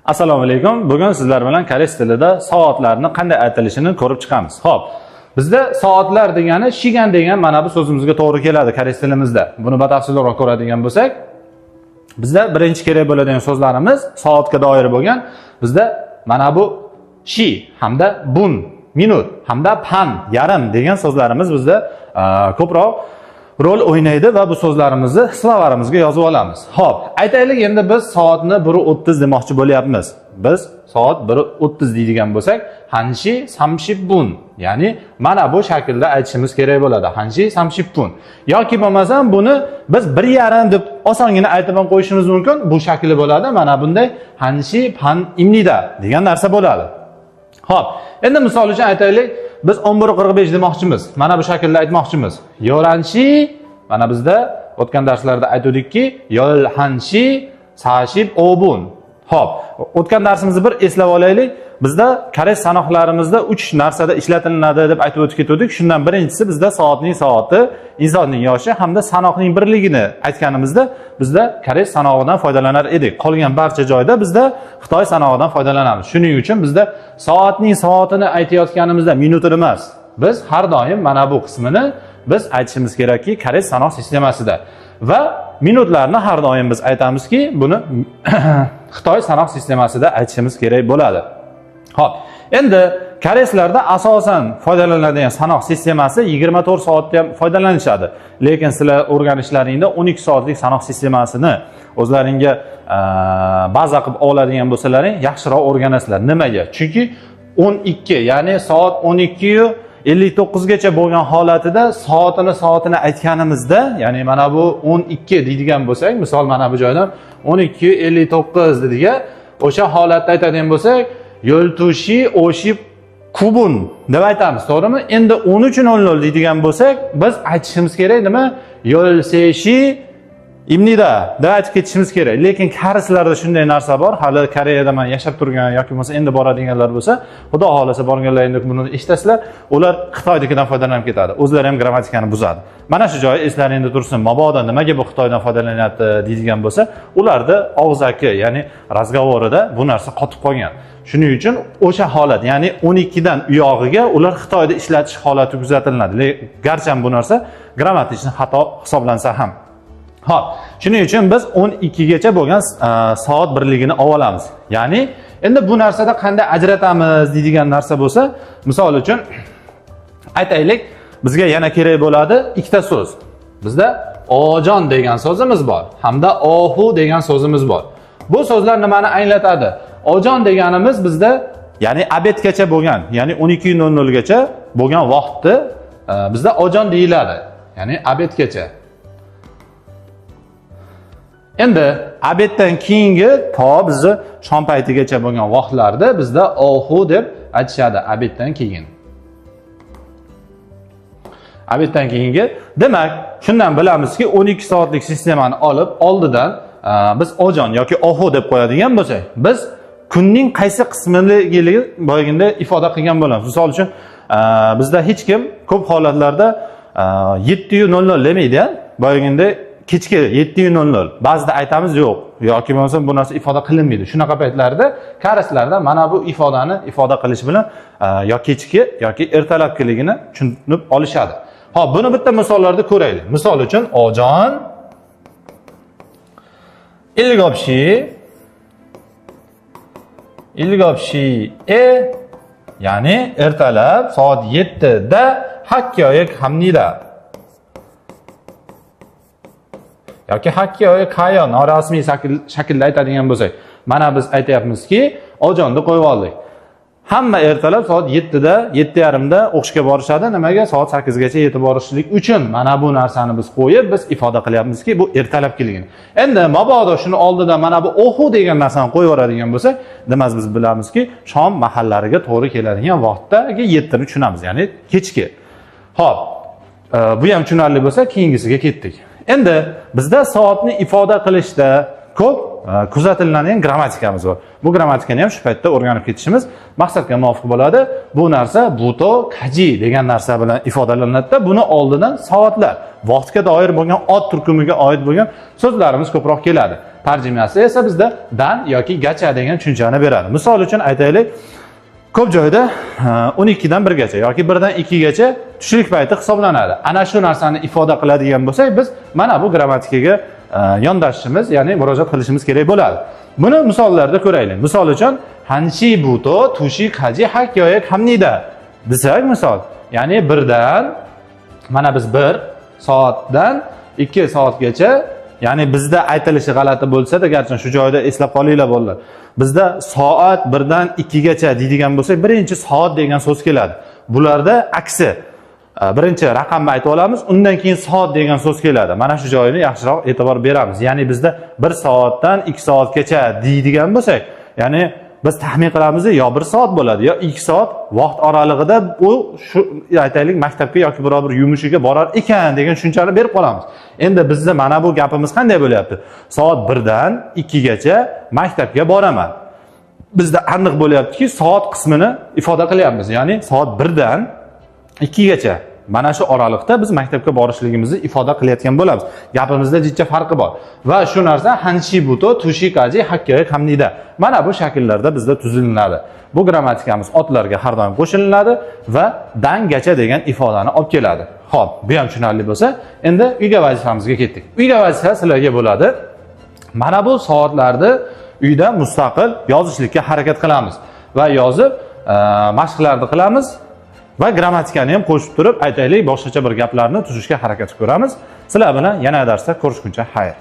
Assalomu alaykum. Bugun sizlar bilan koreys tilida soatlarni qanday aytilishini ko'rib chiqamiz. Xo'p, bizda soatlar degani shigan degan mana bu so'zimizga to'g'ri keladi koreys tilimizda. Buni batafsilroq ko'radigan bo'lsak, bizda birinchi kerak bo'ladigan so'zlarimiz soatga doir bo'lgan. Bizda mana bu shi hamda bun, minut hamda pan, yarim degan so'zlarimiz bizda ko'proq rol o'ynaydi va bu so'zlarimizni slovarimizga yozib olamiz. Xo'p, aytaylik endi biz soatni 1:30 demoqchi bo'lyapmiz. Biz soat 1:30 deydigan bo'lsak, hanshi 30 bun, ya'ni mana bu shaklda aytishimiz kerak bo'ladi. Hanshi 30 bun. Yoki bo'lmasam buni biz 1:30 deb osongina aytib ham qo'yishimiz mumkin. Bu shakli bo'ladi. Mana bunday hanshi pan imnida degan narsa bo'ladi. Xo'p, endi misol uchun aytaylik, biz 11:45 demoqchimiz. Mana bu shaklda aytmoqchimiz. Yoranshi, mana bizda o'tgan darslarda aytdikki, yolhanshi 40 obun. Xo'p, o'tgan darsimizni bir eslab olaylik. Bizda koreys sanoqlarimizda 3 narsada ishlatilinadi deb aytib o'tib ketdik. Shundan birinchisi bizda soatning soati, insonning yoshi hamda sanoqning birligini aytganimizda bizda koreys sanog'idan foydalanar edik. Qolgan barcha joyda bizda Xitoy sanog'idan foydalanamiz. Shuning uchun bizda soatning soatini aytayotganimizda minutini emas, biz har doim mana bu qismini biz aytishimiz kerakki koreys sanoq sistemasida. Va minutlarni har doim biz aytamizki, buni Xitoy sanoq sistemasida aytishimiz kerak bo'ladi. Xo'p, endi koreyslarda asosan foydalanadigan sanoq sistemasi 24 soatda ham foydalanishadi. Lekin sizlar o'rganishlaringda 12 soatlik sanoq sistemasini o'zlaringga baza qilib oladigan bo'lsalaring, yaxshiroq o'rganasizlar. Nimaga? Chunki 12, ya'ni soat 12:59 gacha bo'lgan holatida soatini aytganimizda, ya'ni mana bu 12 deydigan bo'lsak, misol mana bu joydan 12:59 dedigan o'sha holatda aytadigan bo'lsak, yo'ltushi oshib kubun deb aytamiz, to'g'rimi? Endi 13:00 deydigan bo'lsak, biz aytishimiz kerak nima? Yo'lseshi imnida deb aytib ketishimiz kerak. Lekin koreyslarda shunday narsa bor. Hali Koreyada men yashab turgan yoki bo'lmasa endi boradiganlar bo'lsa, xudo xolasa borganlaringda buni eshitasizlar, ular Xitoydagidan foydalanib ketadi. O'zlari ham grammatikani buzadi. Mana shu joyi eslaringda tursin. Mabodo nimaga bu Xitoydan foydalanyapti deydigan bo'lsa, ularda og'zaki, ya'ni razgovorida bu narsa qotib qolgan. Shuning uchun o'sha holat, ya'ni 12 dan uyog'iga ular Xitoyda ishlatish holati kuzatiladi. Garchi bu narsa grammatikni xato hisoblansa ham. Xo'p, shuning uchun biz 12 gacha bo'lgan soat birligini olamiz. Ya'ni endi bu narsada qanday ajratamiz deydigan narsa bo'lsa, misol uchun aytaylik, bizga yana kerak bo'ladi ikkita so'z. Bizda ojon degan so'zimiz bor hamda ohu degan so'zimiz bor. Bu so'zlar nimani anglatadi? Ojon deganimiz bizda, ya'ni abedgacha bo'lgan, ya'ni 12:00 gacha bo'lgan vaqtni bizda ojon deyiladi. Ya'ni abedgacha. Endi abeddan keyingi to bizni shom paytigacha bo'lgan vaqtlarda bizda ohu deb aytishadi abeddan keyin. Abeddan keyingi, demak, shundan bilamizki 12 soatlik sistemani olib oldidan biz ojon yoki ohu deb qo'yadigan bo'lsak, biz kunning qaysi qismiligiga boyaganda ifoda qilgan bo'lamiz. Misol uchun bizda hech kim ko'p holatlarda 7:00 demaydi, boyaganda kechki 7:00. Ba'zida aytamiz yo'q, yoki bo'lmasa bu narsa ifoda qilinmaydi. Shunaqa paytlarda koreyslarda mana bu ifodani ifoda qilish bilan yo kechki yoki ertalabkiligini tushunib olishadi. Xo'p, buni bitta misollarda ko'raylik. Misol uchun ojon ilgobshi ya'ni ertalab soat 7 da hakkoyik hamnida yoki hakkoyik kayo norasmiy shaklda aytadigan bo'lsak, mana biz aytayapmizki, ojonni qo'yib oldik. Hamma ertalab soat 7 da, 7:30 da o'qishga borishadi. Nimaga? Soat 8 gacha yetib borishlik uchun mana bu narsani biz qo'yib, biz ifoda qilyapmizki, bu ertalabkiligini. Endi mabodo shuni oldida mana bu ohu degan narsani qo'yib yuboradigan bo'lsa, demak biz bilamizki, shom mahallariga to'g'ri keladigan vaqtdagi 7 ni tushunamiz, ya'ni kechki. Xo'p, bu ham tushunarli bo'lsa, keyingisiga ketdik. Endi bizda soatni ifoda qilishda ko'p kuzatiladigan grammatikamiz bor. Bu grammatikani ham shu paytda o'rganib ketishimiz maqsadga muvofiq bo'ladi. Bu narsa buto, kaji degan narsa bilan ifodalanadi. Buni oldidan soatlar, vaqtga doir bo'lgan ot turkumiga oid bo'lgan so'zlarimiz ko'proq keladi. Tarjimasi esa bizda dan yoki gacha degan tushunchani beradi. Misol uchun aytaylik, ko'p joyda 12 dan 1 gacha yoki 1 dan 2 gacha tushlik payti hisoblanadi. Ana shu narsani ifoda qiladigan bo'lsak, biz mana bu grammatikaga yondashishimiz, ya'ni murojaat qilishimiz kerak bo'ladi. Buni misollarda ko'raylik. Misol uchun hanshi buto tushi kaji hak yoyak hamnida desak misol, ya'ni 1 dan mana biz 1 soatdan 2 soatgacha, ya'ni bizda aytilishi g'alati bo'lsa-da, garchi shu joyda eslab qolinglar bolalar. Bizda soat 1 dan 2 gacha deydigan bo'lsak, birinchi soat degan so'z keladi. Bularda aksi. Birinchi raqamni aytib olamiz, undan keyin soat degan so'z keladi. Mana shu joyini yaxshiroq e'tibor beramiz. Ya'ni bizda 1 soatdan 2 soatgacha deydigan bo'lsak, ya'ni biz taxmin qilamiz, yo 1 soat bo'ladi, yo 2 soat vaqt oralig'ida u shu aytaylik maktabga yoki biror bir yumushiga borar ekan degan tushunchani berib qolamiz. Endi bizda mana bu gapimiz qanday bo'lyapti? Soat 1 dan 2 gacha maktabga boraman. Bizda aniq bo'lyaptiki, soat qismini ifoda qilyapmiz. Ya'ni soat 1 dan 2 gacha. Mana shu oraliqda biz maktabga borishligimizni ifoda qilayotgan bo'lamiz. Gapimizda jicha farqi bor. Va shu narsa hanshi buto tushi kaji hakka hamnida. Mana bu shakllarda bizda tuzilinadi. Bu grammatikamiz otlarga har doim qo'shiladi va dangacha degan ifodani olib keladi. Xo'p, bu ham tushunarli bo'lsa, endi uyga vazifamizga ketdik. Uyga vazifa sizlarga bo'ladi. Mana bu soatlarni uyda mustaqil yozishlikka harakat qilamiz va yozib mashqlarni qilamiz. Va grammatikani ham qo'shib turib, aytaylik, boshqacha bir gaplarni tuzishga harakat ko'ramiz. Sizlar bilan yana darsda ko'rishguncha xayr.